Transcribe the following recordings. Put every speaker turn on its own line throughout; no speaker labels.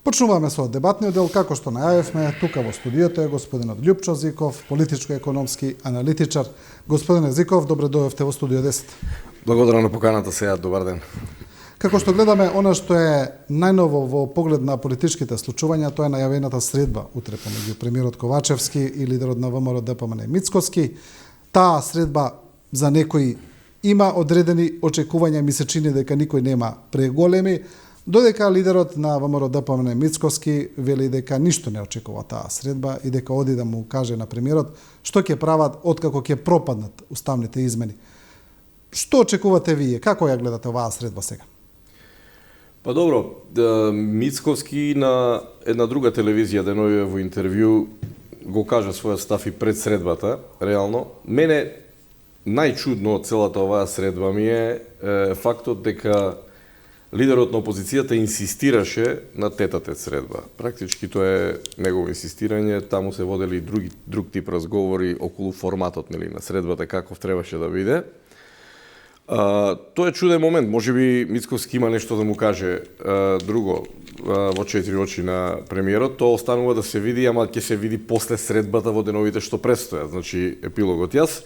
Почнуваме со дебатниот дел, како што најавивме, тука во студиото е господинот Љупчо Зиков, политичко-економски аналитичар. Господине Зиков, добре дојдовте во студио 10.
Благодарам на поканата сега, добар ден.
Како што гледаме, она што е најново во поглед на политичките случувања, тоа е најавената средба утре помеѓу премиерот Ковачевски и лидерот на ВМРО ДПМН Мицкоски. Таа средба за некои има одредени очекувања, ми се чини дека никој нема преголеми, додека лидерот на ВМРО ДПМН Мицкоски вели дека ништо не очекува таа средба и дека оди да му каже на премиерот што ќе прават откако ќе пропаднат уставните измени. Што очекувате вие? Како ја гледате оваа средба сега?
Па добро, Мицкоски на една друга телевизија деновиве во интервју го кажа својот став и пред средбата, реално. Мене најчудно од целата оваа средба ми е фактот дека лидерот на опозицијата инсистираше на тет-а-тет средба. Практички тоа е негово инсистирање, таму се водели друг тип разговори околу форматот на средбата, каков требаше да биде. Тоа е чуден момент, можеби Мицкоски има нешто да му каже друго во четири очи на премиерот, тоа останува да се види, ама ќе се види после средбата во деновите што престојат, значи епилогот. Јас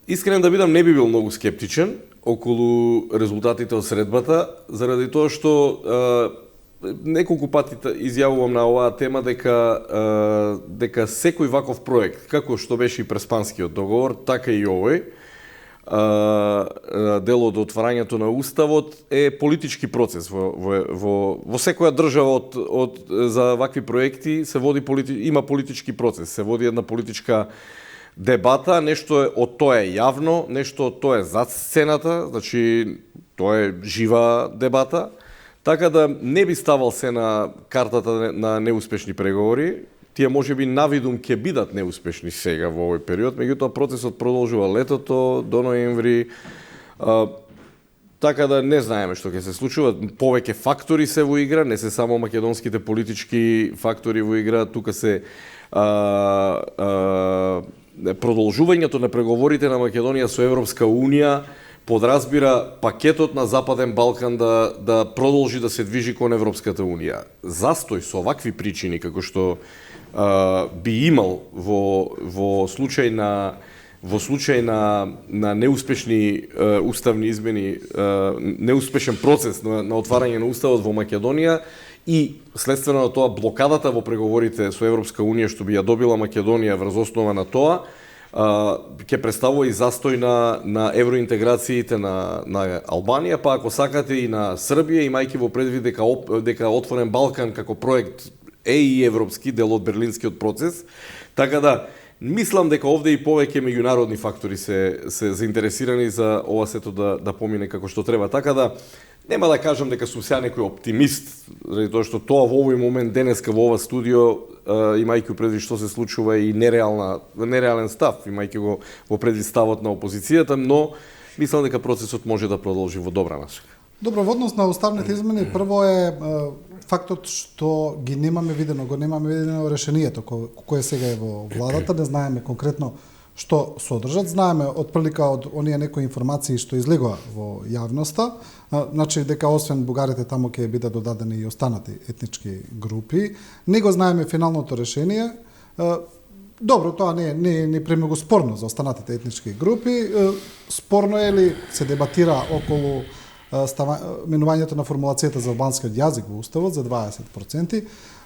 искрен да бидам, не би бил многу скептичен околу резултатите од средбата, заради тоа што неколку пати изјавувам на оваа тема дека секој ваков проект, како што беше и преспанскиот договор, така и овој, дел од отварањето на уставот е политички процес во секоја држава за вакви проекти се води има политички процес, се води една политичка дебата, нешто од тоа е јавно, нешто од тоа е зад сцената, значи тоа е жива дебата, така да не би ставал се на картата на неуспешни преговори. Тие можеби навидум ќе бидат неуспешни сега во овој период, меѓутоа процесот продолжува летото до ноември, така да не знаеме што ќе се случува. Повеќе фактори се во игра, не се само македонските политички фактори во игра, тука се продолжувањето на преговорите на Македонија со Европска Унија подразбира пакетот на Западен Балкан да продолжи да се движи кон Европската Унија. Застој со вакви причини како што би имал во случај на неуспешни уставни измени, неуспешен процес на отварање на уставот во Македонија и следствено на тоа блокадата во преговорите со Европска Унија што би ја добила Македонија врз основа на тоа, ќе представува и застој на евроинтеграциите на Албанија, па ако сакате и на Србија, имајќи во предвид дека Отворен Балкан како проект е и европски дел од берлинскиот процес, така да мислам дека овде и повеќе меѓународни фактори се заинтересирани за ова сето да помине како што треба. Така да нема да кажам дека сум сега некој оптимист, заради тоа што тоа во овој момент денеска во ова студио, имајќи предвид што се случува и нереален став, имајќи го во предвид ставот на опозицијата, но мислам дека процесот може да продолжи во добра насока.
Добро, во однос на уставните измени, прво е фактот што го немаме видено решението кое сега е во владата, не знаеме конкретно што содржат, знаеме отприлика од оние некои информации што излегува во јавноста, значи дека освен бугарите таму ќе бидат додадени и останати етнички групи, не го знаеме финалното решение. Добро, тоа не е премногу спорно за останатите етнички групи, спорно е ли се дебатира околу менувањето на формулацијата за албанскиот јазик во уставот за 20%,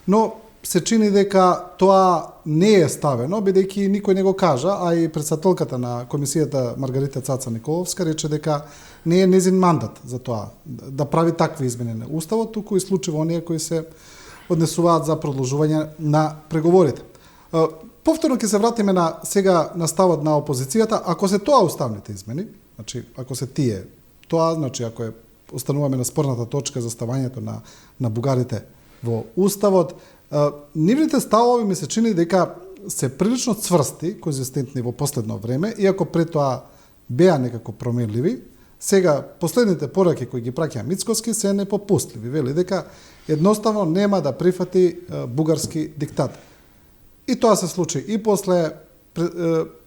но се чини дека тоа не е ставено, бидејќи никој не го кажа, а и претседателката на комисијата Маргарита Цаца Николовска рече дека не е незин мандат за тоа да прави такви измени на уставот, туку исклучиво оние кои се однесуваат за продолжување на преговорите. Повторно ќе се вратиме сега на ставот на опозицијата, ако се тоа уставните измени, значи ако се тие тоа, значи ако остануваме на спорната точка за ставањето на бугарите во уставот, нивните ставови ми се чини дека се прилично цврсти, конзистентни во последно време, иако пред тоа беа некако променливи. Сега последните пораки кои ги праќа Мицкоски се непопустливи, вели дека едноставно нема да прифати бугарски диктат. И тоа се случи и после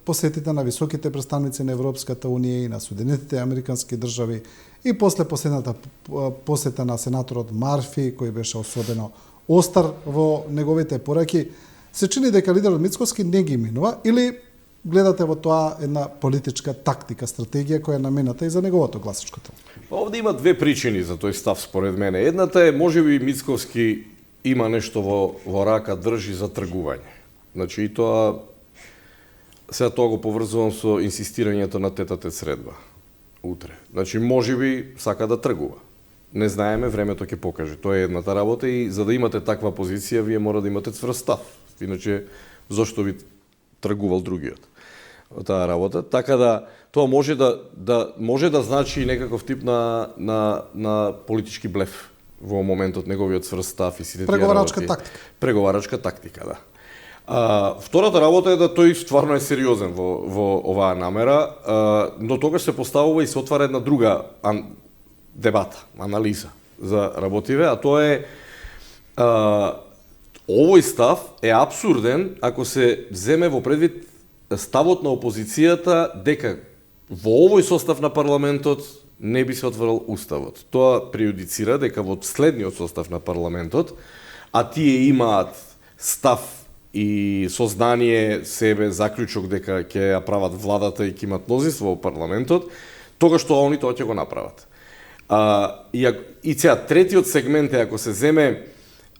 посетите на високите представници на Европската унија и на Соединетите американски држави и после последната посета на сенаторот Марфи, кој беше особено остар во неговите пораки, се чини дека лидерот Мицкоски не ги минува или гледате во тоа една политичка тактика, стратегија која е намената и за неговото гласачко тело?
Овде има две причини за тој став според мене. Едната е можеби Мицковски има нешто во рака држи за тргување. Значи и тоа сега тоа го поврзувам со инсистирањето на тетата средба утре. Значи можеби сака да тргува. Не знаеме, времето ќе покаже. Тоа е едната работа и за да имате таква позиција вие мора да имате цврст став. Иначе зошто би тргувал другиот таа работа, така да тоа може да значи некаков тип на политички блеф во моментот неговиот цврст став и сите тие
преговарачка тактика.
Преговарачка тактика, да. Втората работа е да тој стварно е сериозен во оваа намера, но тогаш се поставува и се отвара една друга дебата, анализа за работиве, а тоа е овој став е апсурден ако се земе во предвид ставот на опозицијата дека во овој состав на парламентот не би се отворил уставот. Тоа преюдицира дека во следниот состав на парламентот, а тие имаат став и сознание себе заклучок дека ќе ја прават владата и ќе имат мнозинство во парламентот, тогаш тоа они тоа ќе го направат. И сега третиот сегмент е ако се земе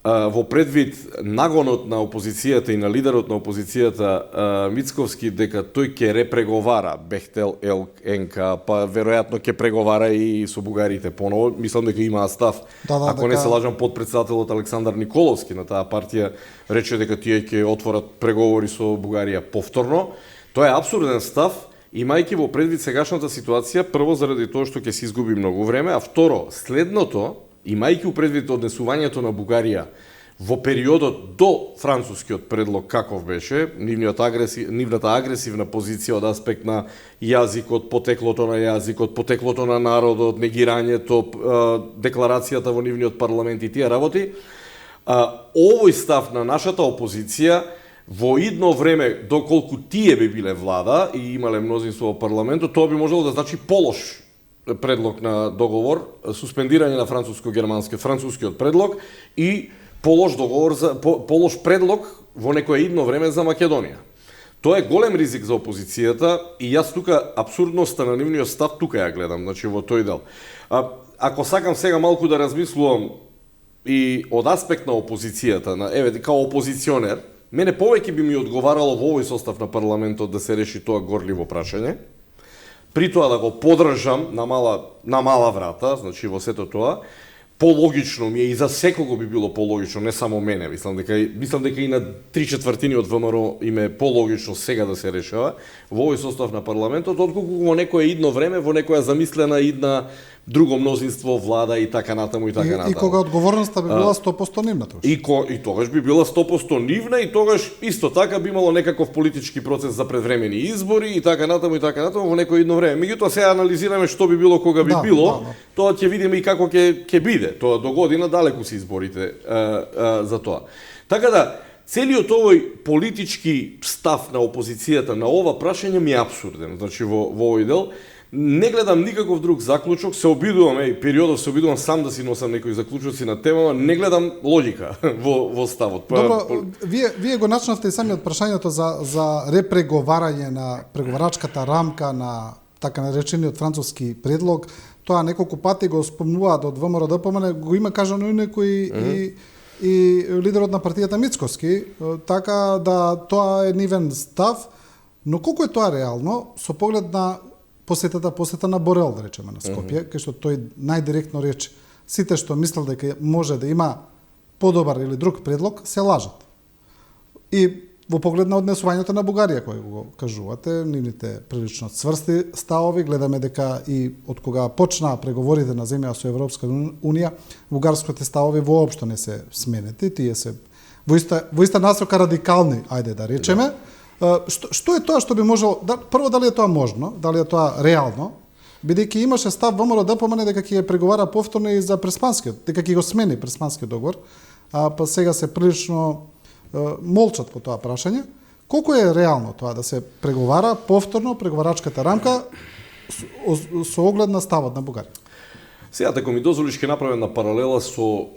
во предвид нагонот на опозицијата и на лидерот на опозицијата Мицковски дека тој ќе репреговара Бехтел, НК, па веројатно ќе преговара и со бугарите поново. Мислам дека има став. Ако не се лажам, подпредседателот Александар Николовски на таа партија рече дека тие ќе отворат преговори со Бугарија повторно. Тоа е апсурден став, имајќи во предвид сегашната ситуација, прво заради тоа што ќе се изгуби многу време, а второ, следното, имајќи у предвид однесувањето на Бугарија во периодот до францускиот предлог каков беше, нивната агресивна позиција од аспект на јазикот, потеклото на јазикот, потеклото на народот, негирањето, декларацијата во нивниот парламент и тие работи, овој став на нашата опозиција во идно време, доколку тие би биле влада и имале мнозинство во парламентот, тоа би можело да значи полош предлог на договор, суспендирање на францускиот предлог и полош предлог во некое идно време за Македонија. Тоа е голем ризик за опозицијата и јас тука апсурдноста на нивниот став тука ја гледам, значи во тој дел. Ако сакам сега малку да размислувам и од аспект на опозицијата, као опозиционер, мене повеќе би ми одговарало во овој состав на парламентот да се реши тоа горливо прашање. При тоа да го подржам на мала врата, значи во сето тоа, пологично ми е и за секого би било пологично, не само мене, мислам дека и на 3/4 од ВМРО им е пологично сега да се решава во овој состав на парламентот, отколку во некое идно време, во некоја замислена идна друго мнозинство, влада и така натаму и така натаму.
И кога одговорноста би била 100% нивна тогаш.
И тогаш би била 100% нивна и тогаш исто така би имало некаков политички процес за предвремени избори и така натаму во некој идно време. Меѓутоа сега анализираме што би било кога би било, тоа ќе видиме и како ќе биде. Тоа до година далеку се изборите за тоа. Така да целиот овој политички став на опозицијата на ова прашање ми е апсурден. Значи во овој дел не гледам никаков друг заклучок, се обидувам сам да си носам некои заклучоци на темава, не гледам логика во ставот.
Добро, вие го начнавте и самиот прашањето за репреговарање на преговарачката рамка на така наречениот француски предлог. Тоа неколку пати го спомнуваат од ВМРО ДПМН, го има кажано и некои и лидерот на партијата Мицкоски, така да тоа е нивен став, но колку е тоа реално со поглед на посета на Борел, да речеме, на Скопје, кај што тој најдиректно рече сите што мислел дека може да има подобар или друг предлог, се лажат. И во поглед на однесувањето на Бугарија, кој го кажувате, нивните прилично цврсти ставови, гледаме дека и од кога почнаа преговорите на земја со Европска унија, бугарските ставови воопшто не се сменети, тие се во иста насока радикални, ајде да речеме. Што е тоа што би можело, прво дали е тоа можно, дали е тоа реално, бидејќи имаше став ВМРО ДПМН дека ќе преговара повторно и за Преспанскиот, дека ќе го смени Преспанскиот договор, па сега се прилично молчат по тоа прашање. Колку е реално тоа да се преговара повторно преговарачката рамка со оглед на ставот на Бугарија?
Сега, ако ми дозволиш, ќе направам на паралела со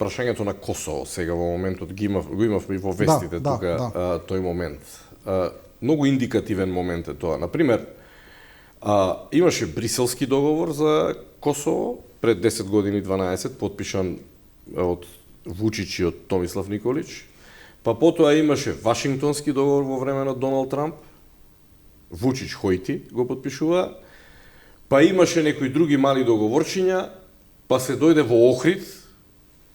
прашањето на Косово. Сега во моментот го имавме и во вестите тука тој момент. Многу индикативен момент е тоа. Например, имаше Бриселски договор за Косово пред 10 години 12 подпишан од Вучич и од Томислав Николич. Па потоа имаше Вашингтонски договор во време на Доналд Трамп. Вучич Хојти го подпишува. Па имаше некои други мали договорчиња, па се дојде во Охрид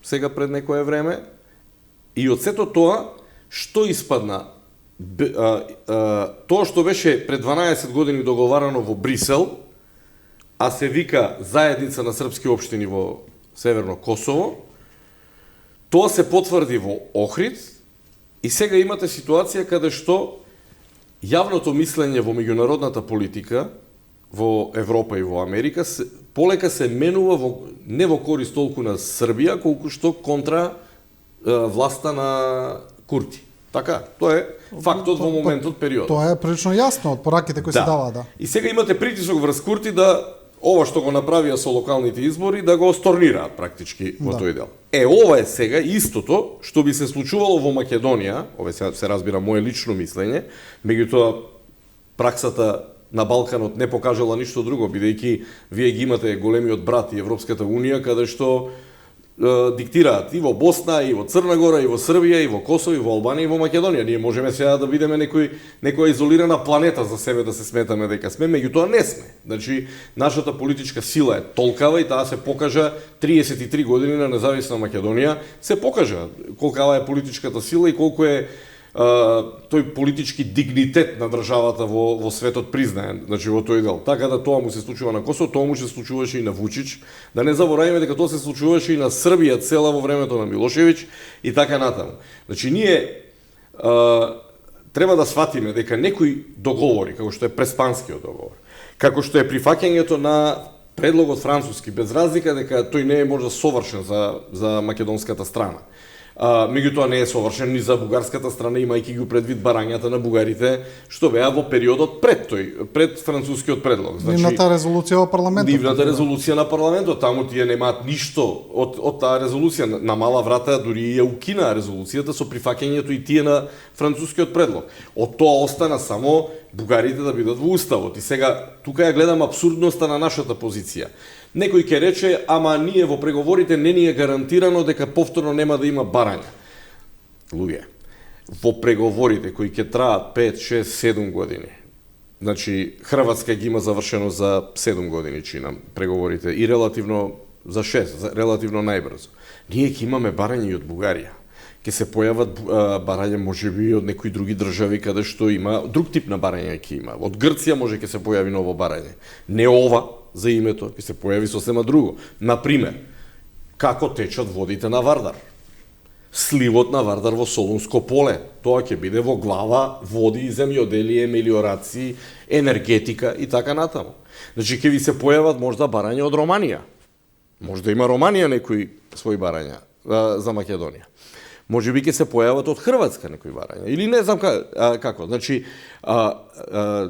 сега пред некое време, и од сето тоа, што испадна? Тоа што беше пред 12 години договарано во Брисел, а се вика Заедница на српски општини во Северно Косово, тоа се потврди во Охрид, и сега имате ситуација каде што јавното мислење во меѓународната политика во Европа и во Америка полека се менува не во корист толку на Србија, колку што контра власта на Курти. Така, тоа е фактот во моментот, период.
Тоа е прилично јасно од пораките кои се даваат, да.
И сега имате притисок врз Курти да ова што го направија со локалните избори да го сторнираат практички во тој дел. Ова е сега истото што би се случувало во Македонија, ова се разбира мое лично мислење, меѓутоа праксата на Балканот не покажала ништо друго, бидејќи вие ги имате големиот брат и Европската Унија, каде што диктираат и во Босна, и во Црна Гора, и во Србија, и во Косово, и во Албанија, и во Македонија. Ние можеме сега да бидеме некоја изолирана планета за себе, да се сметаме дека сме, меѓутоа не сме. Значи, нашата политичка сила е толкава и таа се покажа 33 години на независна Македонија, се покажа колкава е политичката сила и колку е тој политички дигнитет на државата во светот признаен, значи во тој дел. Така да тоа му се случува на Косово, тоа му се случуваше и на Вучич. Да не забораваме дека тоа се случуваше и на Србија цела во времето на Милошевиќ и така натаму. Значи ние треба да сватиме дека некои договори, како што е Преспанскиот договор, како што е прифаќањето на предлогот француски, без разлика дека тој не е можда совршен за македонската страна. Меѓутоа не е совршен ни за бугарската страна, имајќи ги предвид барањата на бугарите што беа во периодот пред францускиот предлог. Значи,
нивната резолуција во парламентот.
Нивната резолуција на парламентот, таму тие немаат ништо од таа резолуција. На мала врата дури ја укинаа резолуцијата со прифаќањето и тие на францускиот предлог. Од тоа остана само бугарите да бидат во уставот. И сега тука ја гледам абсурдноста на нашата позиција. Некој ќе рече, ама ние во преговорите не ни е гарантирано дека повторно нема да има барања. Луѓе, во преговорите кои ќе траат 5, 6, 7 години, значи Хрватска ги има завршено за 7 години, чинам, преговорите, и релативно за 6, релативно најбрзо. Ние ќе имаме барања и од Бугарија. Ќе се појават барања можеби од некои други држави каде што има друг тип на барања ќе има. Од Грција може ќе се појави ново барање. Не ова за името, ќе се појави сосема друго. Например, како течат водите на Вардар. Сливот на Вардар во Солунско поле. Тоа ќе биде во глава води и земјоделие, мелиорации, енергетика и така натаму. Значи ќе ви се појават можда барања од Романија. Можда има Романија некои своји барања за Македонија. Може би ќе се појават од Хрватска некои барања. Или не знам како. Значи,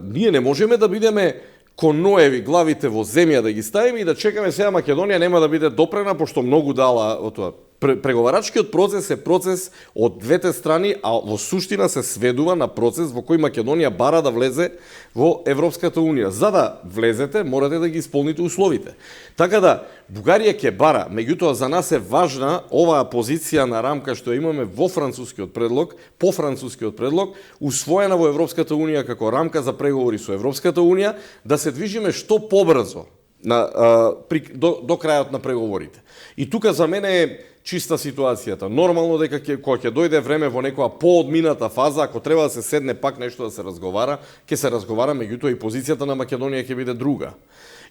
ние не можеме да бидеме кон Ноеви главите во земја да ги ставиме и да чекаме сега Македонија нема да биде допрена, пошто многу дала од тоа. Преговарачкиот процес е процес од двете страни, а во суштина се сведува на процес во кој Македонија бара да влезе во Европската Унија. За да влезете, морате да ги исполните условите. Така да, Бугарија ќе бара, меѓутоа за нас е важна оваа позиција на рамка што имаме во францускиот предлог, по францускиот предлог, усвоена во Европската Унија како рамка за преговори со Европската Унија, да се движиме што побрзо до крајот на преговорите. И тука за мене е чиста ситуацијата. Нормално дека кога ќе дојде време во некоја поодмината фаза, ако треба да се седне пак нешто да се разговара, ќе се разговара, меѓутоа и позицијата на Македонија ќе биде друга.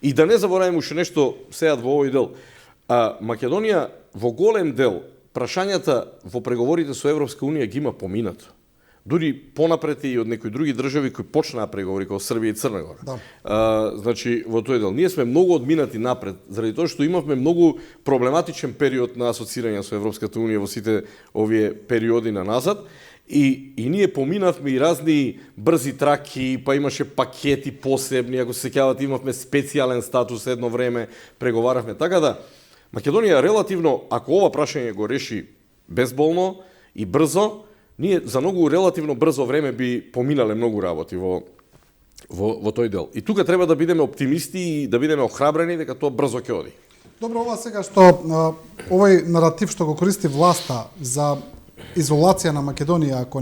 И да не забораваме уште нешто сега во овој дел. Македонија во голем дел прашањата во преговорите со Европска Унија ги има поминато. Дури понапред и од некои други држави кои почнаа преговори како Србија и Црна Гора. Да. Значи во тој дел ние сме многу одминати напред заради тоа што имавме многу проблематичен период на асоцирање со Европската Унија во сите овие периоди на назад И ние поминавме и разни брзи траки, па имаше пакети посебни, ако се сеќавате, имавме специјален статус едно време, преговаравме. Така да, Македонија релативно, ако ова прашање го реши безболно и брзо, ние за многу релативно брзо време би поминале многу работи во тој дел. И тука треба да бидеме оптимисти и да бидеме охрабрени дека тоа брзо ќе оди.
Добро, ова сега што овој наратив што го користи власта за изолација на Македонија, ако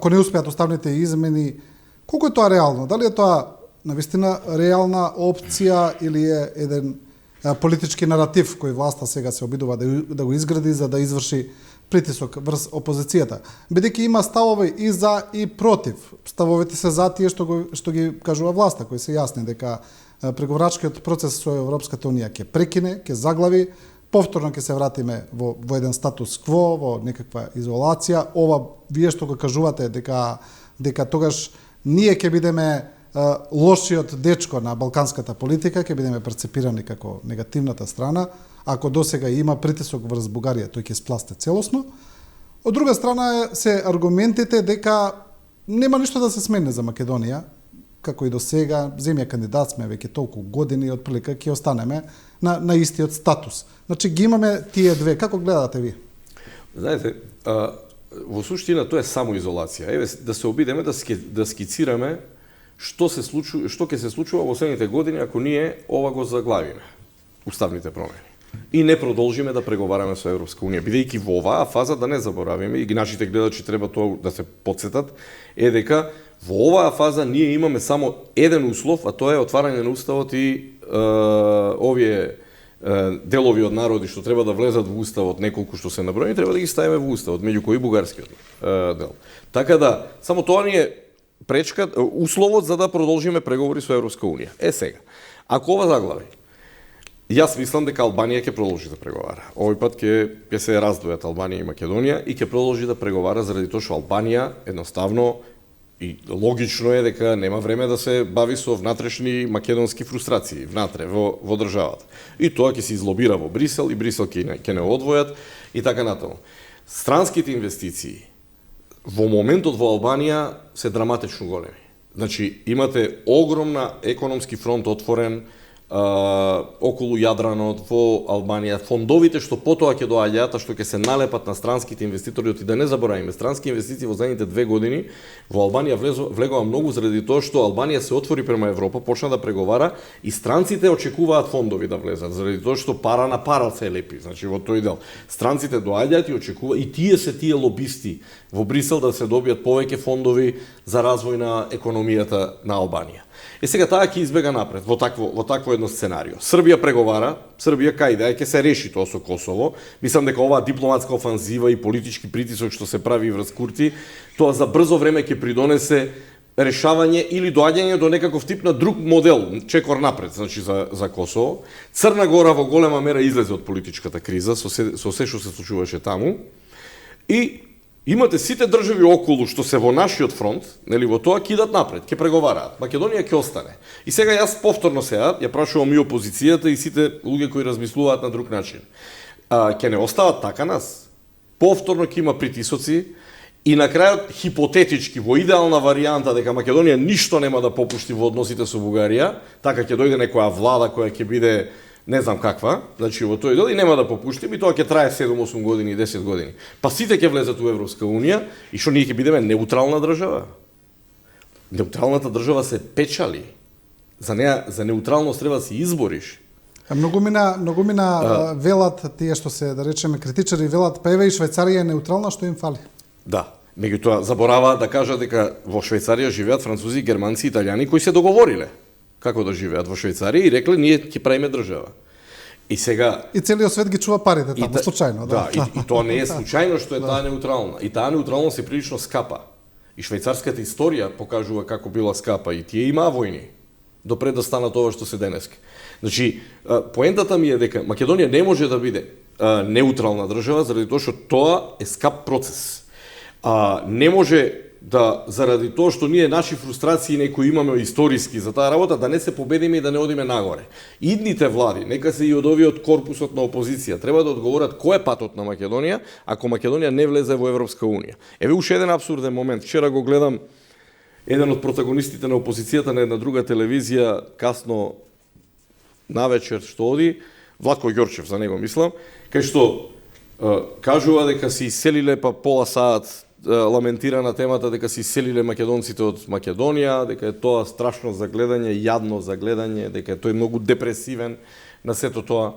не успеат уставните измени, колку е тоа реално? Дали е тоа навистина реална опција или е еден политички наратив кој власта сега се обидува да го изгради за да изврши притисок врз опозицијата? Бидејќи има ставови и за и против. Ставовите се за тие што ги кажува власта, кои се јасни дека преговарачкиот процес со Европската унија ќе прекине, ќе заглави, повторно ќе се вратиме во еден статус кво, во некаква изолација. Ова вие што го кажувате дека тогаш ние ќе бидеме лошиот дечко на балканската политика, ќе бидеме перцепирани како негативната страна. Ако досега има притисок врз Бугарија, тој ќе спласте целосно. Од друга страна се аргументите дека нема ништо да се смени за Македонија, како и до сега, земја кандидат сме веќе толку години, отприлика ќе останеме на истиот статус. Значи ги имаме тие две. Како гледате ви?
Знаете, во суштина тоа е само изолација. Еве да се обидеме да скицираме што ќе се случува во следните години ако ние ова го заглавиме, уставните промени. И не продолжиме да преговараме со Европска унија, бидејќи во оваа фаза да не заборавиме и нашите гледачи треба тоа да се потсетат, е дека во оваа фаза ние имаме само еден услов, а тоа е отварање на уставот и овие делови од народи што треба да влезат во уставот, неколку што се наброени, треба да ги ставиме во уставот, меѓу кои бугарскиот дел. Така да, само тоа ни е пречка, условот за да продолжиме преговори со Европска унија. Сега, ако ова заглави, јас мислам дека Албанија ќе продолжи да преговара. Овој пат ќе се раздвојат Албанија и Македонија и ќе продолжи да преговара заради тоа што Албанија едноставно и логично е дека нема време да се бави со внатрешни македонски фрустрации внатре во државата. И тоа ќе се излобира во Брисел и Брисел ќе не одвојат и така натаму. Странските инвестиции во моментот во Албанија се драматично големи. Значи, имате огромна економски фронт отворен околу Јадранот во Албанија, фондовите што потоа ќе доаѓаат, што ќе се налепат на странските инвеститори, и да не заборавиме, странски инвестиции во задните 2 години во Албанија влегува многу заради тоа што Албанија се отвори према Европа, почна да преговара и странците очекуваат фондови да влезат, заради тоа што пара на пара се лепи, значи во тој дел. Странците доаѓаат и очекуваат, и тие лобисти во Брисел да се добијат повеќе фондови за развој на економијата на Албанија. Сега таа ќе избега напред во такво едно сценарио. Србија преговара, Србија кајде ќе се реши тоа со Косово. Мислам дека оваа дипломатска офанзива и политички притисок што се прави врз Курти, тоа за брзо време ќе придонесе решавање или доаѓање до некаков тип на друг модел, чекор напред, значи за Косово. Црна Гора во голема мера излезе од политичката криза со се што се случуваше таму. И имате сите држави околу што се во нашиот фронт, нели во тоа кидат напред, ќе преговараат. Македонија ќе остане. И сега јас повторно ја прашувам и опозицијата и сите луѓе кои размислуваат на друг начин. Ќе не остават така нас. Повторно ќе има притисоци и на крајот хипотетички во идеална варијанта дека Македонија ништо нема да попушти во односите со Бугарија, така ќе дојде некоја влада која ќе биде не знам каква, значи во тој дел и нема да попуштим и тоа ќе трае 7-8 години и 10 години. Па сите ќе влезат во Европска унија и што ние ќе бидеме неутрална држава. Неутралната држава се печали. За неутралност треба да се избориш.
Многу мина велат тие што се, да речеме, критичари велат, па еве и Швајцарија е неутрална, што им фали.
Да. Меѓутоа забораваат да кажат дека во Швајцарија живеат французи, германци, италијани кои се договориле како да живеат во Швајцарија и рекле ние ќе правиме држава. И сега
и целиот свет ги чува парите таму случајно,
да. И тоа не е случајно што е таа неутрална. И таа неутралност е прилично скапа. И швајцарската историја покажува како била скапа и тие имаа војни допред да станат ова што се денеска. Значи, поентата ми е дека Македонија не може да биде неутрална држава заради тоа што тоа е скап процес. Не може да заради тоа што ние наши фрустрации некои имаме историски за таа работа, да не се победиме и да не одиме нагоре. Идните влади, нека се и од овиот корпусот на опозиција, треба да одговорат кој е патот на Македонија, ако Македонија не влезе во Европска унија. Еве уште еден апсурден момент. Вчера го гледам еден од протагонистите на опозицијата на една друга телевизија, касно навечер што оди, Владко Ѓорчев, за него мислам, кај што кажува дека се иселиле па пола саат ламентира на темата дека се иселиле македонците од Македонија, дека е тоа страшно за гледање, јадно за гледање, дека е тој многу депресивен на сето тоа.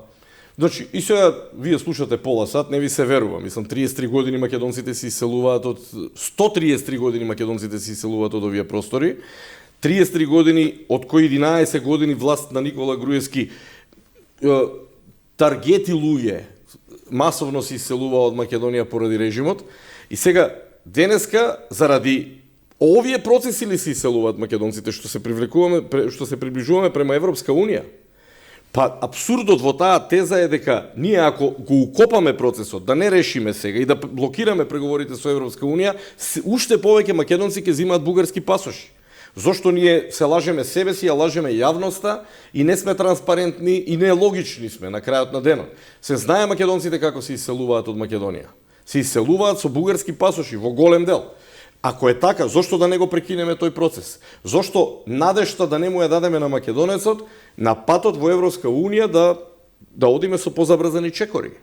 Значи, и сега вие слушате пола сат, не ви се верува. Мислам, 33 години македонците се иселуваат од 133 години македонците се иселуваат од овие простори. 33 години, од кои 11 години власт на Никола Груевски таргети луѓе масовно се иселува од Македонија поради режимот. И сега, денеска, заради овие процеси ли се иселуваат македонците, што се приближуваме према Европска унија? Па, абсурдот во таа теза е дека ние ако го укопаме процесот, да не решиме сега и да блокираме преговорите со Европска унија, уште повеќе македонци ќе земаат бугарски пасоши. Зошто ние се лажеме себе си, ја лажеме јавноста и не сме транспарентни и нелогични сме на крајот на денот. Се знае македонците како се иселуваат од Македонија. Се иселуваат со бугарски пасоши во голем дел. Ако е така, зошто да не го прекинеме тој процес? Зошто надежта да не му ја дадеме на македонецот на патот во Европска унија да одиме со позабрзани чекори?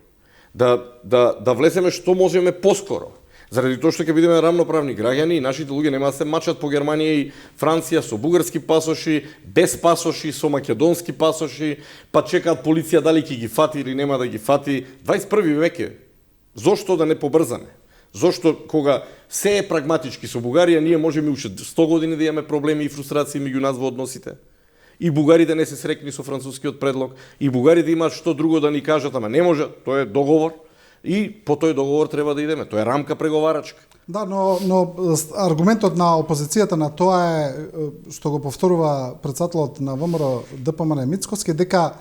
Да влеземе што можеме поскоро? Заради тоа што ќе бидеме рамноправни граѓани и нашите луѓе нема да се мачат по Германија и Франција со бугарски пасоши, без пасоши, со македонски пасоши, па чекаат полиција дали ќе ги фати или нема да ги фати. 21 век е. Зошто да не побрзаме? Зошто кога се е прагматички со Бугарија, ние можеме уште 100 години да имаме проблеми и фрустрации меѓу нас во односите? И бугарите не се срекни со францускиот предлог, и бугарите имаат што друго да ни кажат, ама не може, тоа е договор. И по тој договор треба да идеме. Тоа е рамка преговарачка.
Да, но аргументот на опозицијата на тоа е, што го повторува претседателот на ВМРО ДПМН Мицкоски, дека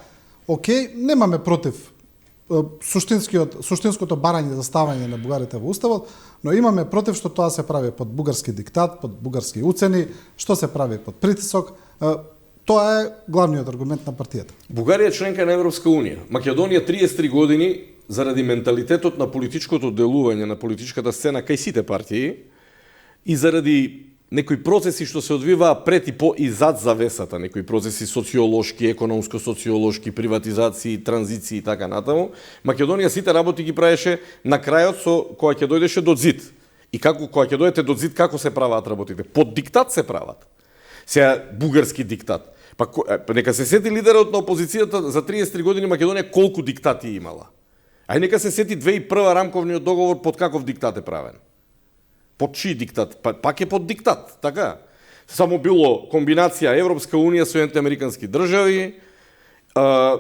окей, немаме против суштинското барање за ставање на бугарите во уставот, но имаме против што тоа се прави под бугарски диктат, под бугарски уцени, што се прави под притисок. Тоа е главниот аргумент на партијата.
Бугарија е членка на Европска унија. Македонија 33 години заради менталитетот на политичкото делување на политичката сцена кај сите партии и заради некои процеси што се одвиваа пред и по и зад завесата, некои процеси социолошки, економско-социолошки, приватизации, транзиции и така натаму, Македонија сите работи ги правеше на крајот со кога ќе дојдеше до зид. И како кога ќе дојдете до зид, како се прават работите? Под диктат се прават. Сега бугарски диктат. Па нека се сети лидерот на опозицијата за 33 години Македонија колку диктати имала. Ај нека се сети 2001 рамковниот договор под каков диктат е правен. Под чиј диктат? Пак е под диктат, така? Само било комбинација Европска унија со Соединените американски држави,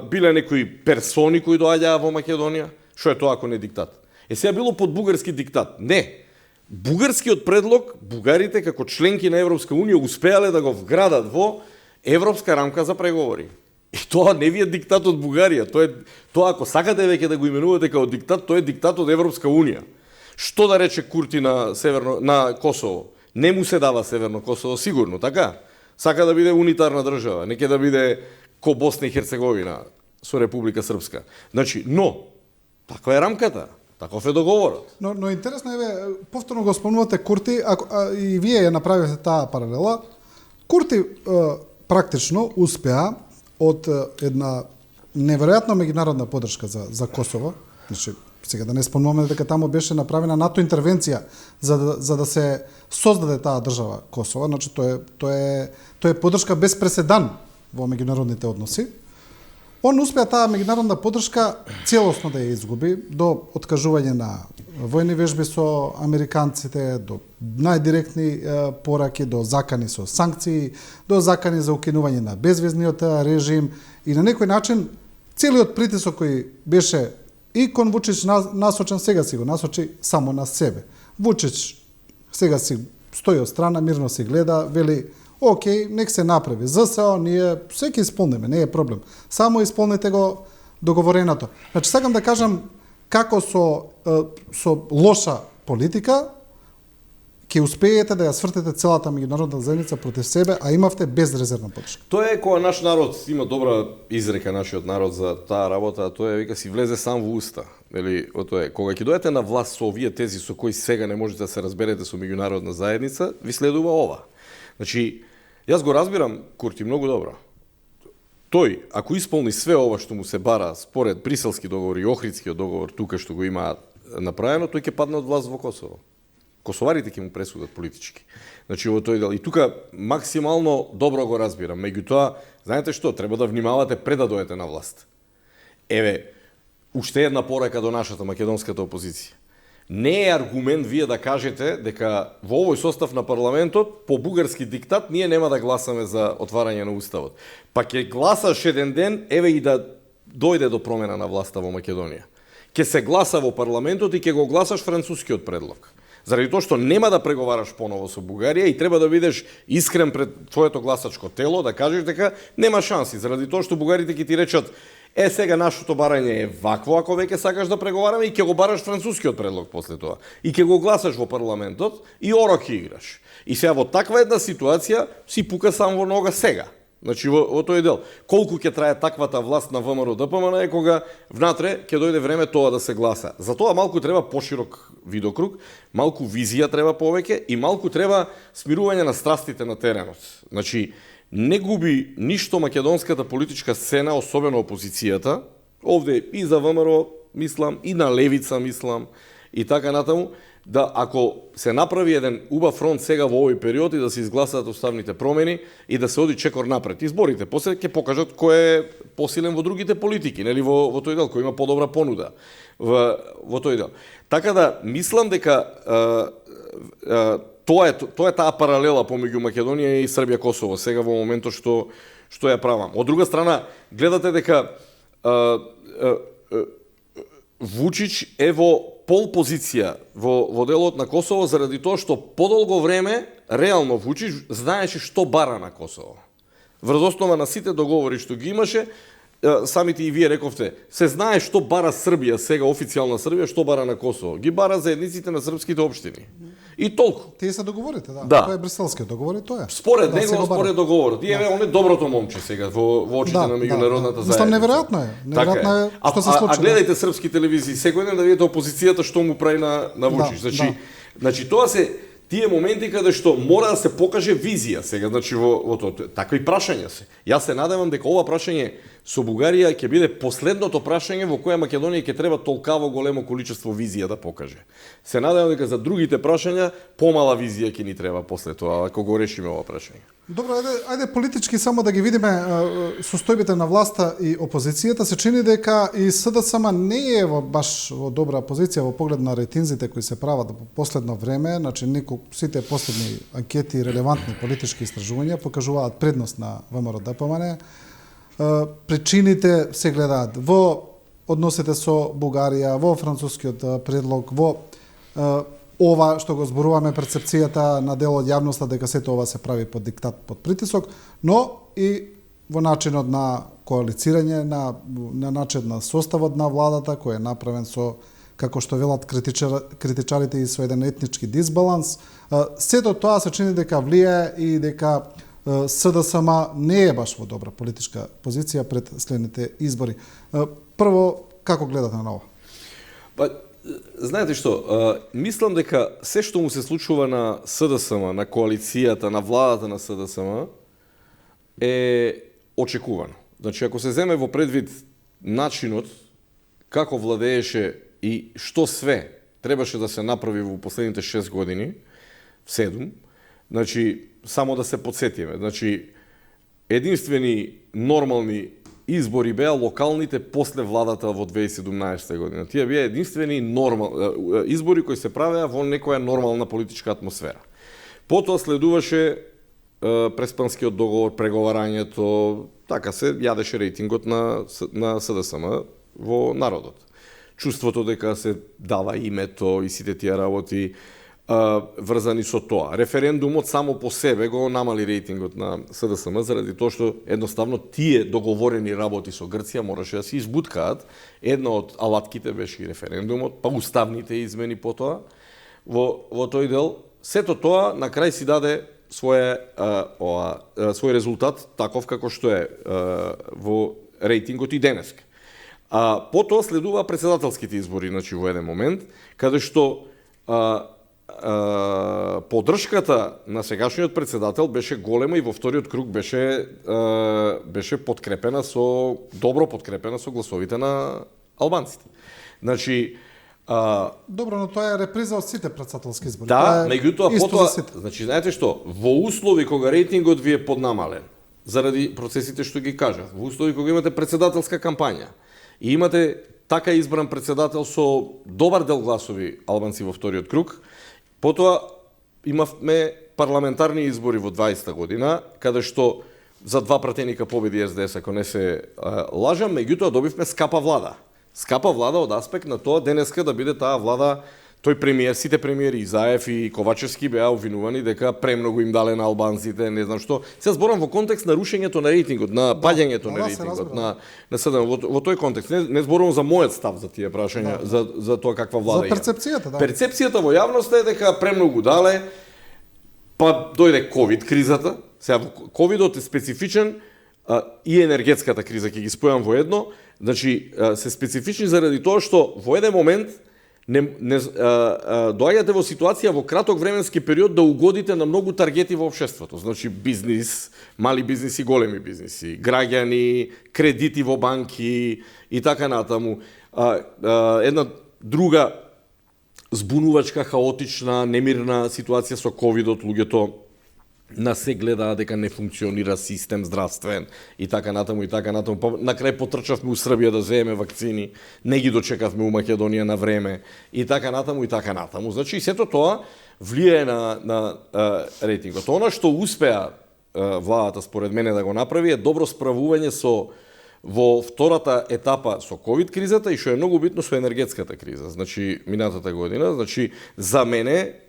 биле некои персони кои доаѓаа во Македонија. Што е тоа ако не диктат? Сега било под бугарски диктат. Не. Бугарскиот предлог, бугарите како членки на Европска унија успеале да го вградат во европска рамка за преговори. И тоа не ви е диктат од Бугарија, тоа ако сакате веќе да го именувате како диктат, тоа е диктат од Европска унија. Што да рече Курти на Косово? Не му се дава Северно Косово сигурно, така? Сака да биде унитарна држава, не ќе да биде ко Босна и Херцеговина со Република Српска. Значи, но таква е рамката. Таков е договорот.
Но интересно е, повторно го спомнувате Курти, и вие ја направите таа паралела. Курти практично успеа од една неверојатна меѓународна поддршка за Косово. Значи, сега да не спомнуваме дека таму беше направена НАТО интервенција за да се создаде таа држава Косово. Значи, тоа е поддршка без преседан во меѓународните односи. Он успеа таа меѓународна поддршка целосно да ја изгуби до откажување на војни вежби со американците, до најдиректни пораки, до закани со санкции, до закани за укинување на безвизниот режим и на некој начин целиот притисок кој беше и кон Вучич насочен, сега си го насочи само на себе. Вучич сега си стои од страна, мирно си гледа, вели окей, нек се направи. ЗСО ние секи исполниме, не е проблем. Само исполните го договореното. Значи, сакам да кажам како со лоша политика ќе успеете да ја свртете целата меѓународна заедница против себе, а имавте безрезервна поддршка.
Тоа е кога наш народ има добра изрека нашиот народ за таа работа, а тоа е вика си влезе сам во уста. Нели, тоа е кога ќе дојдете на власт со овие тези со кои сега не можете да се разберете со меѓународна заедница, ви следува ова. Значи, јас го разбирам Курти многу добро. Тој, ако исполни све ова што му се бара според Бриселски договор и Охридскиот договор тука што го има направено, тој ќе падне од власт во Косово. Косоварите ќе му пресудат политички. Значи во тој дел. И тука максимално добро го разбирам. Меѓутоа, знаете што, треба да внимавате пред да дојдете на власт. Еве, уште една порака до нашата македонската опозиција. Не е аргумент вие да кажете дека во овој состав на парламентот по бугарски диктат ние нема да гласаме за отварање на уставот. Па ќе гласаш еден ден, еве и да дојде до промена на власта во Македонија. Ќе се гласа во парламентот и ќе го гласаш францускиот предлог. Заради тоа што нема да преговараш поново со Бугарија и треба да бидеш искрен пред твоето гласачко тело, да кажеш дека нема шанси, заради тоа што бугарите ќе ти речат сега нашето барање е вакво ако веќе сакаш да преговараме и ќе го бараш францускиот предлог после тоа. И ќе го гласаш во парламентот и орок ќе играш. И сега во таква една ситуација си пука сам во нога сега. Значи во тој дел. Колку ќе трае таквата власт на ВМРО ДПМН е кога внатре ќе дојде време тоа да се гласа. Затоа малку треба поширок видокруг, малку визија треба повеќе и малку треба смирување на страстите на теренот. Значи не губи ништо македонската политичка сцена, особено опозицијата, овде и за ВМРО мислам, и на левица мислам, и така натаму, да ако се направи еден убав фронт сега во овој период и да се изгласаат уставните промени и да се оди чекор напред. Изборите после ќе покажат кој е посилен во другите политики, нели во тој дел, кој има подобра понуда во тој дел. Така да мислам дека тоа е таа паралела помеѓу Македонија и Србија Косово сега во моментот што ја правам. Од друга страна, гледате дека Вучич е во пол позиција во делот на Косово заради тоа што подолго време реално Вучич знаеше што бара на Косово. Врз основа на сите договори што ги имаше, самите и вие рековте, се знае што бара Србија, сега официјална Србија, што бара на Косово. Ги бара заедниците на српските општини. И толку.
Тие се договорите, да.
Да.
Тоа е брселскиот договор и тоа е.
Според него, според договорот. И еве, он е доброто момче сега во очите на меѓународната заедница.
Мислам, неверојатно е. Неверојатно е што се случи.
А гледајте српски телевизии, секој ден да видите опозицијата што му прави на Вучич. Значи тоа се тие моменти каде што мора да се покаже визија сега, значи во тоа. Такви прашања се. Јас се надевам дека ова прашање со Бугарија ќе биде последното прашање во кое Македонија ќе треба толкаво големо количество визија да покаже. Се надевам дека за другите прашања помала визија ќе ни треба после тоа, ако го решиме ова прашање.
Добро, ајде политички само да ги видиме состојбите на власта и опозицијата. Се чини дека и СДСМ не е баш во добра позиција во поглед на рейтинзите кои се прават во последно време. Значи, сите последни анкети и релевантни политички истражувања покажуваат предност на ВМРО ДПМН. Причините се гледаат во односите со Бугарија, во францускиот предлог, во ова што го зборуваме перцепцијата на дел од јавноста дека сето ова се прави под диктат, под притисок, но и во начинот на коалицирање, на начин на составот на владата кој е направен со, како што велат критичарите, и со еден етнички дисбаланс. Сето тоа се чини дека влијае и дека СДСМ не е баш во добра политичка позиција пред следните избори. Прво, како гледате на ова?
Па, знаете што, мислам дека се што му се случува на СДСМ, на коалицијата, на владата на СДСМ е очекувано. Значи, ако се земе во предвид начинот како владееше и што све требаше да се направи во последните 6 години, 7, значи, само да се подсетиме. Значи, единствени нормални избори беа локалните после владата во 2017 година. Тие беа единствени избори кои се правеа во некоја нормална политичка атмосфера. Потоа следуваше Преспанскиот договор, преговарањето, така се јадеше рейтингот на СДСМ во народот. Чувството дека се дава името и сите тие работи врзани со тоа. Референдумот само по себе го намали рейтингот на СДСМ заради тоа што едноставно тие договорени работи со Грција мораше да се избуткаат. Една од алатките беше и референдумот, па уставните измени потоа во тој дел. сето тоа на крај си даде свој резултат таков како што е во рейтингот и денеска. Потоа следува председателските избори, значи во еден момент, каде што поддршката на сегашниот председател беше голема и во вториот круг беше подкрепена добро подкрепена со гласовите на албанците. Значи
добро, но тоа е реприза од сите председателски избори.
Да, меѓутоа потоа,
сите.
значи знаете што, во услови кога рейтингот ви е поднамален, заради процесите што ги кажав, во услови кога имате председателска кампања и имате така избран председател со добар дел гласови албанци во вториот круг, потоа имавме парламентарни избори во 20-та година, каде што за 2 пратеника победи СДС, ако не се лажам, меѓутоа добивме скапа влада. Скапа влада од аспект на тоа денеска да биде таа влада, тој премиер, сите премиери Изаев и Ковачевски беа обвинувани дека премногу им дале на албанците, не знам што. Се зборам во контекст на рушењето на рейтингот, на паѓањето на рейтингот, на седам во тој контекст. Не зборувам за мојот став за тие прашања, за тоа каква влада
има. За перцепцијата, да.
Перцепцијата во јавноста е дека премногу дале, па дојде ковид кризата. Сега ковидот е специфичен и енергетската криза ќе ги спојам во едно. Значи се специфични заради тоа што во еден момент доаѓате во ситуација во краток временски период да угодите на многу таргети во општеството. Значи бизнис, мали бизниси, големи бизниси, граѓани, кредити во банки и така натаму. Една друга збунувачка, хаотична, немирна ситуација со ковидот, луѓето на се гледаат дека не функционира систем здравствен и така натаму и така натаму. На крај потрчавме у Србија да земеме вакцини, не ги дочекавме у Македонија на време и така натаму и така натаму. Значи сето тоа влијае на рейтингот. Она што успеа владата според мене да го направи е добро справување во втората етапа со ковид кризата и што е многу битно со енергетската криза. Значи минатата година, значи за мене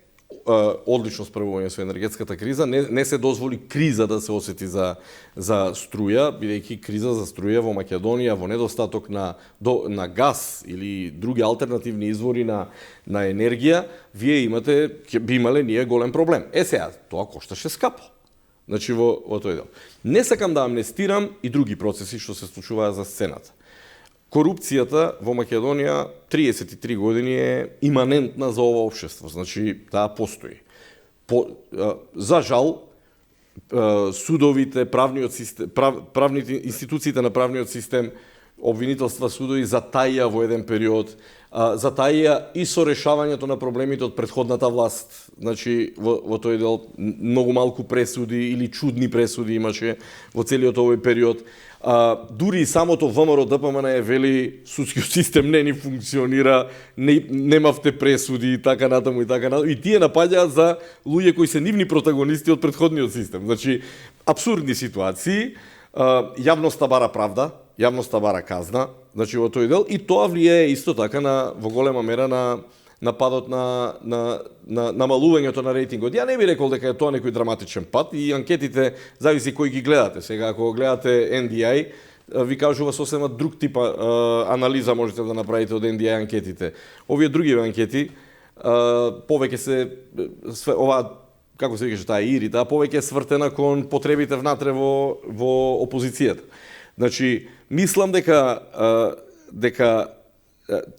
одлично справување со енергетската криза, не се дозволи криза да се осети за струја, бидејќи криза за струја во Македонија во недостаток на газ или други алтернативни извори на енергија, вие би имале ние голем проблем. Сега, тоа кошташе скапо. Значи во тој дел. Не сакам да амнестирам и други процеси што се случуваат за сцената. Корупцијата во Македонија 33 години е иманентна за ова општество, значи таа постои. За жал, судовите, правните институциите на правниот систем, обвинителства судови затаија во еден период, затаија и со решавањето на проблемите од претходната власт. Значи во тој дел многу малку пресуди или чудни пресуди имаше во целиот овој период. Дури и самото ВМРО ДПМН е вели судскиот систем не ни функционира, немавте пресуди и така натаму и така натаму. И тие напаѓаат за луѓе кои се нивни протагонисти од претходниот систем. Значи апсурдни ситуации, јавноста бара правда, јавноста бара казна, значи во тој дел, и тоа влијае исто така во голема мера на падот на намалувањето на рейтингот. Ја не би рекол дека е тоа некој драматичен пат и анкетите зависи кој ги гледате. Сега ако гледате NDI, ви кажува сосема друг тип анализа можете да направите од NDI анкетите. Овие други анкети повеќе се ова како се викаше таа ири, таа повеќе е свртена кон потребите внатре во опозицијата. Значи, мислам дека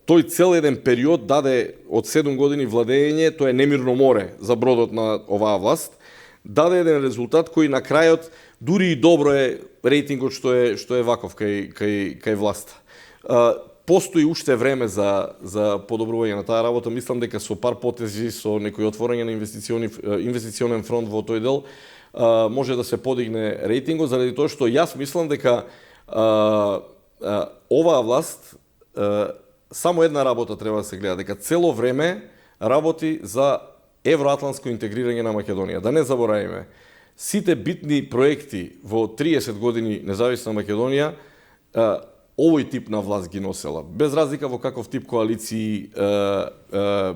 тој цел еден период даде од 7 години владење, тоа е немирно море за бродот на оваа власт, даде еден резултат кој на крајот дури и добро е рейтингот што е ваков кај власта. Постои уште време за подобрување на таа работа. Мислам дека со пар потези, со некој отворање на инвестиционен фронт во тој дел, може да се подигне рейтингот, заради тоа што јас мислам дека оваа власт само една работа треба да се гледа, дека цело време работи за евроатлантско интегрирање на Македонија. Да не заборавиме, сите битни проекти во 30 години независна Македонија овој тип на власт ги носела, без разлика во каков тип коалиции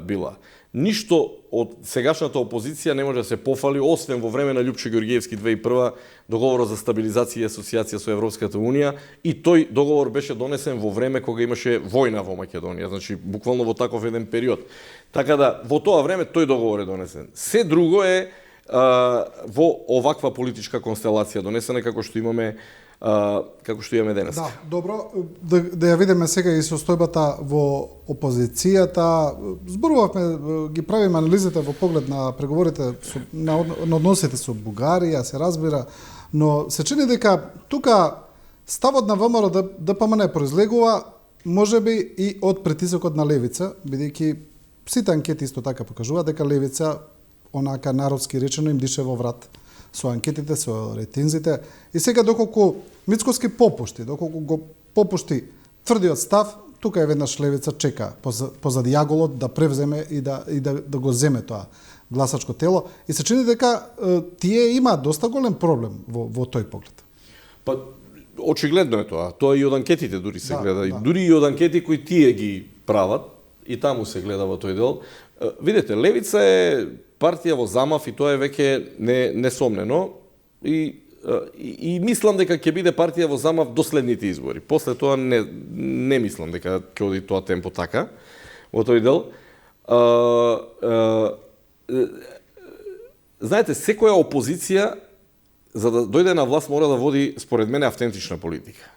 била. Ништо од сегашната опозиција не може да се пофали, освен во време на Љупчо Ѓорѓиевски 2001 договорот за стабилизација и асоциација со Европската Унија, и тој договор беше донесен во време кога имаше војна во Македонија, значи буквално во таков еден период. Така да во тоа време тој договор е донесен. Се друго е во оваква политичка констелација донесена како што имаме денес.
Да, добро, да ја видиме сега и состојбата во опозицијата. Зборувавме, ги правиме анализите во поглед на преговорите на односите со Бугарија, се разбира, но се чини дека тука ставот на ВМРО ДПМН произлегува можеби и од притисокот на левица, бидејќи сите анкети исто така покажуваат дека левица, онака народски речено, им дише во врат со анкетите, со рейтинзите. И сега доколку Мицкоски попушти, доколку го попушти тврдиот став, тука е веднаш левица чека позади јаголот да превземе и да го земе тоа гласачко тело. И се чини дека тие има доста голем проблем во тој поглед.
Па очигледно е тоа. Тоа и од анкетите дури се гледа. Да. Дури и од анкети кои тие ги прават, и таму се гледа во тој дел. Видете, левица е партија во замав и тоа е веќе несомнено. И мислам дека ќе биде партија во замав до следните избори. После тоа не мислам дека ќе оди тоа темпо така во тој дел. Знаете, секоја опозиција за да дојде на власт мора да води, според мене, автентична политика.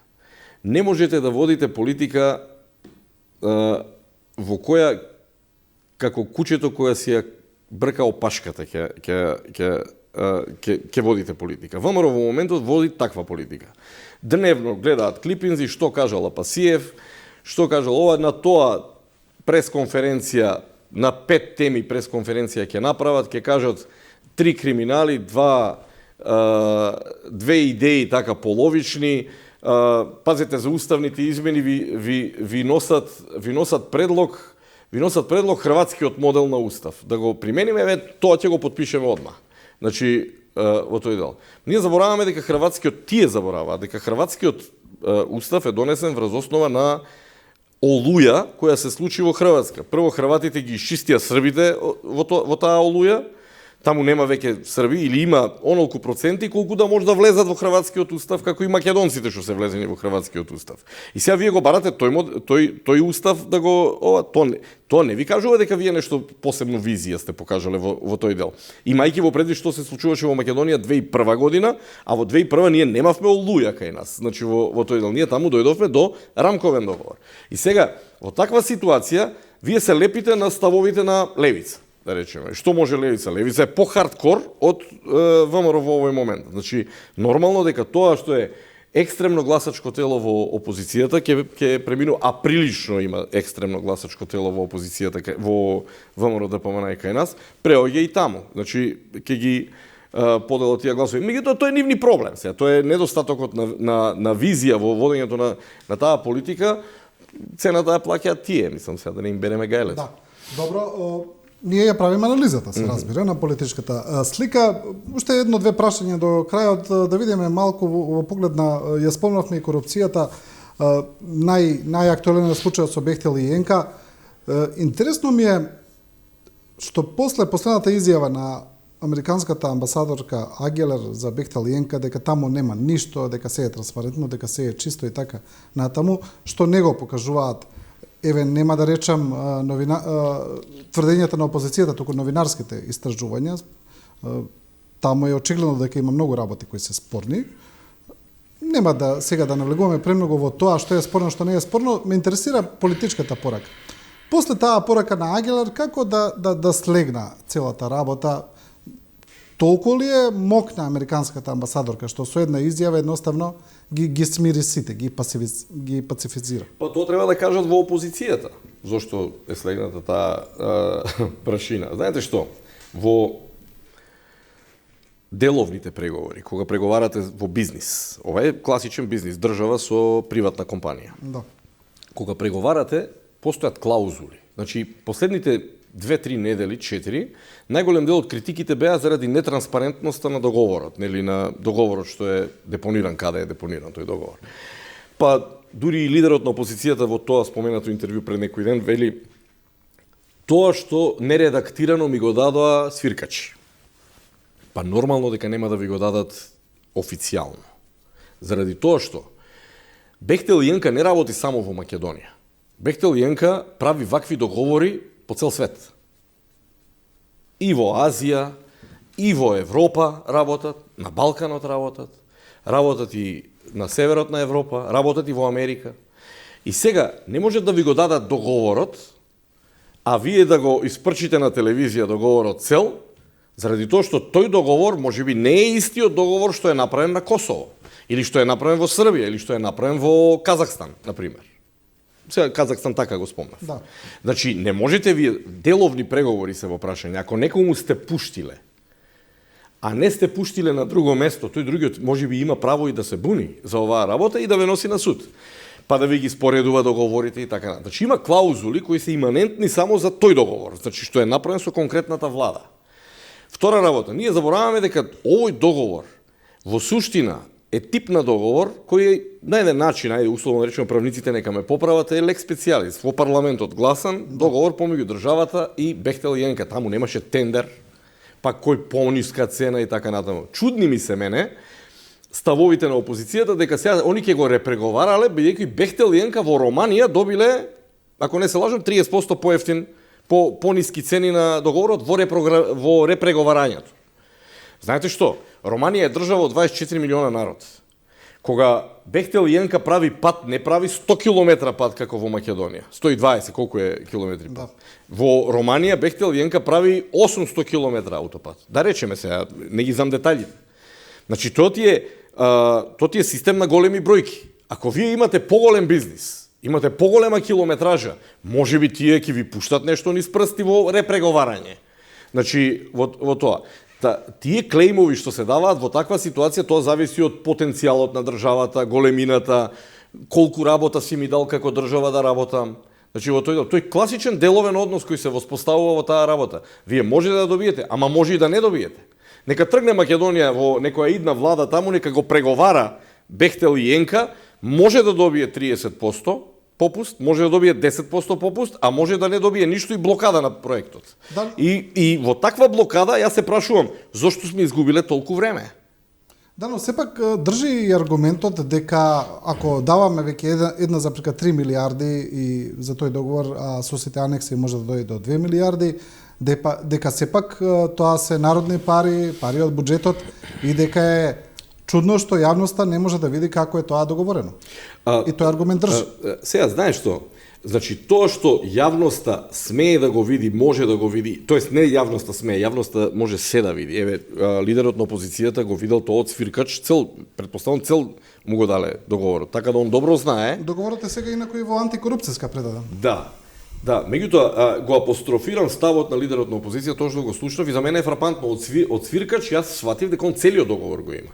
Не можете да водите политика во која како кучето која си ја брка опашката ќе водите политика. ВМРО во моментот води таква политика. Дневно гледаат клипинзи, што кажал Апасиев, што кажал ова, на тоа пресконференција, на 5 теми пресконференција ќе направат, ќе кажат 3 криминали, 2 идеи така половични, пазете за уставните измени, ви носат предлог хрватскиот модел на устав. Да го примениме, тоа ќе го потпишеме одма. Значи, во тој дел. Ние забораваме дека тие забораваат дека хрватскиот устав е донесен врз основа на олуја која се случи во Хрватска. Прво хрватите ги исчистија србите во таа олуја, таму нема веќе срби или има онолку проценти колку да може да влезат во хрватскиот устав, како и македонците што се влезени во хрватскиот устав. И сега вие го барате тој устав да го тоа не ви кажува дека вие нешто посебно визија сте покажале во тој дел. Имајќи во предвид што се случуваше во Македонија 2001 година, а во 2001 ние немавме олуја кај нас. Значи во тој дел ние таму дојдовме до рамковен договор. И сега во таква ситуација вие се лепите на ставовите на левица. Да речеме. Што може левица? Левица е по-хардкор од ВМРО во овој момент. Значи, нормално дека тоа што е екстремно гласачко тело во опозицијата ќе премину, а прилично има екстремно гласачко тело во опозицијата во ВМРО ДПМН и кај нас, преоѓа и таму. Значи, ќе ги поделат тие гласови. Меѓутоа, тоа е нивни проблем. Сега, тоа е недостатокот на визија во водењето на таа политика. Цената ја плаќаат тие, мислам сега да не им береме гајлец.
Да. Добро, ние ја правиме анализата, се разбира, на политичката слика. Уште едно-две прашања до крајот, да видиме малку во поглед на, ја спомнавме и корупцијата, најактуелен случајот со Бехтел и Јенка. Интересно ми е што после последната изјава на американската амбасадорка Агелер за Бехтел и Јенка, дека таму нема ништо, дека се е транспарентно, дека се е чисто и така натаму, што не го покажуваат, нема да речам тврдењата на опозицијата, туку новинарските истражувања. Таму е очигледно дека има многу работи кои се спорни. Нема да сега да навлегуваме премногу во тоа што е спорно, што не е спорно. Ме интересира политичката порака. После таа порака на Агелер, како да слегна целата работа? Толку ли е мокна американската амбасадорка, што со една изјава едноставно ги смири сите, ги пацифицира?
Па тоа треба да кажат во опозицијата, зошто е слегната таа прашина. Знаете што? Во деловните преговори, кога преговарате во бизнис, ова е класичен бизнис, држава со приватна компанија.
Да.
Кога преговарате, постојат клаузули. Значи, последните 2-3 недели, 4, најголем дел од критиките беа заради нетранспарентноста на договорот, нели на договорот што е депониран, каде е депониран тој договор. Па дури и лидерот на опозицијата во тоа споменато интервју пред некој ден вели тоа што нередактирано ми го дадоа свиркачи. Па нормално дека нема да ви го дадат официјално. Заради тоа што Бехтел Јенка не работи само во Македонија. Бехтел Јенка прави вакви договори по цел свет. И во Азија, и во Европа работат, на Балканот работат и на северот на Европа, работат и во Америка. И сега не може да ви го дадат договорот, а вие да го испрчите на телевизија договорот цел, заради тоа што тој договор можеби не е истиот договор што е направен на Косово, или што е направен во Србија, или што е направен во Казахстан, например. Сега Казахстан така го спомнав.
Да.
Значи, не можете вие, деловни преговори се во прашање, ако некому сте пуштиле, а не сте пуштиле на друго место, тој другиот можеби има право и да се буни за оваа работа и да ве носи на суд. Па да ви ги споредува договорите и така. Значи, има клаузули кои се иманентни само за тој договор, значи што е направен со конкретната влада. Втора работа, ние забораваме дека овој договор во суштина е тип на договор кој е на еден начин, условно речено правниците нека ме поправат, е лек специјалис. Во парламентот гласан договор помеѓу државата и Бехтел Јенка. Таму немаше тендер, па кој пониска цена и така натаму. Чудни ми се мене ставовите на опозицијата дека сега они ќе го репреговарале бидејќи Бехтел Јенка во Романија добиле, ако не се лажам, 30% поевтин по пониски цени на договорот во репреговарањето. Знаете што? Романија е држава од 24 милиона народ. Кога Бехтел Јенка прави пат, не прави 100 км пат како во Македонија. 120, колку е километри пат. Да. Во Романија Бехтел Јенка прави 800 км аутопат. Да речеме сега, не ги знам детаљите. Значи, тоа ти е систем на големи бројки. Ако вие имате поголем бизнис, имате поголема километража, можеби тие ќе ви пуштат нешто низ прсти во репреговарање. Значи, во тоа. Тие клеймови што се даваат во таква ситуација, тоа зависи од потенцијалот на државата, големината, колку работа си ми дал како држава да работам. Значи, во тој класичен деловен однос кој се воспоставува во таа работа. Вие може да добиете, ама може и да не добиете. Нека тргне Македонија во некоја идна влада таму, нека го преговара Бехтел Јенка, може да добие 30% попуст, може да добие 10% попуст, а може да не добие ништо и блокада на проектот. Да. И во таква блокада јас се прашувам, зошто сме изгубиле толку време?
Да, но сепак држи и аргументот дека ако даваме веќе 1,3 милиарди и за тој договор, а со сите анекси може да дојде до 2 милиарди, дека сепак тоа се народни пари, пари од буџетот и дека е чудно што јавноста не може да види како е тоа договорено. И тој аргумент држи.
Сега, знаеш што? Значи, тоа што јавноста смее да го види, може да го види, тоест не јавноста смее, јавноста може се да види. Еве, лидерот на опозицијата го видел тоа од свиркач, предпоставам цел му го дале договорот, така да он добро знае.
Договорот е сега инаку и во антикорупцијска предаден.
Да, меѓутоа го апострофирам ставот на лидерот на опозицијата, тоа што го слушнав и за мене е фрапантно од свиркач јас сватив дека он целиот договор го има.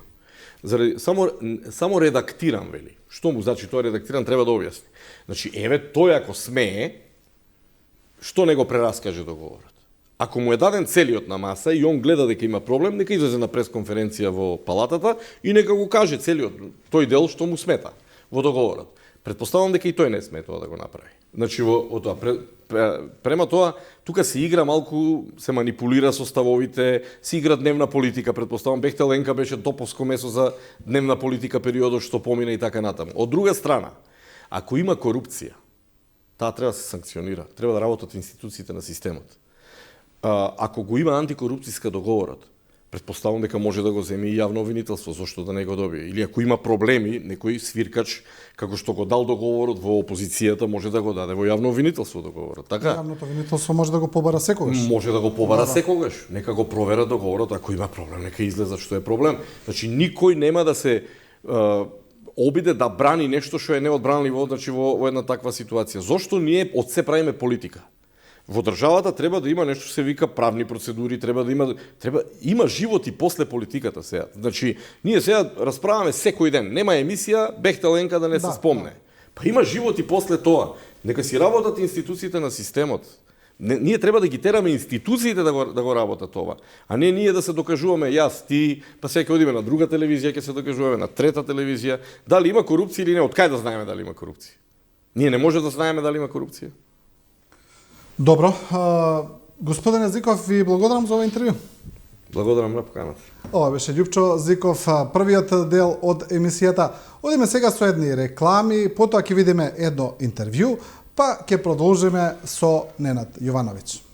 Заради само редактирам, вели. Што му значи тоа редактиран, треба да објасни. Значи, еве, тој ако смее, што не го прераскаже договорот? Ако му е даден целиот на маса и он гледа дека има проблем, нека излезе на пресконференција во палатата и нека го каже целиот тој дел што му смета во договорот. Предпоставам дека и тој не смее тоа да го направи. Значи, према тоа, тука се игра малку, се манипулира со ставовите, се игра дневна политика. Предпоставам, Бехтел Јенка беше топовско месо за дневна политика периодот што помина и така натаму. Од друга страна, ако има корупција, таа треба да се санкционира, треба да работат институциите на системот. Ако го има антикорупцијска договорот, предпоставам дека може да го земе и јавно обвинителство, зошто да не го добие. Или ако има проблеми, некој свиркач, како што го дал договорот во опозицијата, може да го даде во јавно обвинителство договорот. Така?
Јавното обвинителство може да го побара секогаш.
Може да го побара секогаш. Нека го провера договорот, ако има проблем, нека излезат што е проблем. Значи, никој нема да се обиде да брани нешто што е неодбранливо, значи во една таква ситуација. Зошто ние од се правиме политика? Во државата треба да има нешто се вика правни процедури, треба има живот и после политиката сега. Значи, ние сега расправаме секој ден, нема емисија Бехтел Јенка да не се спомне. Па има живот и после тоа. Нека си работат институциите на системот. Ние треба да ги тераме институциите да го работат ова, а не ние да се докажуваме јас, ти, па сега ќе одиме на друга телевизија, ќе се докажуваме на трета телевизија, дали има корупција или не, од кај да знаеме дали има корупција? Ние не може да знаеме дали има корупција.
Добро, господине Зиков, ви благодарам за ова интервју.
Благодарам на поканата.
Ова беше Љупчо Зиков, првиот дел од емисијата. Одиме сега со едни реклами, потоа ќе видиме едно интервју, па ќе продолжиме со Ненад Јовановиќ.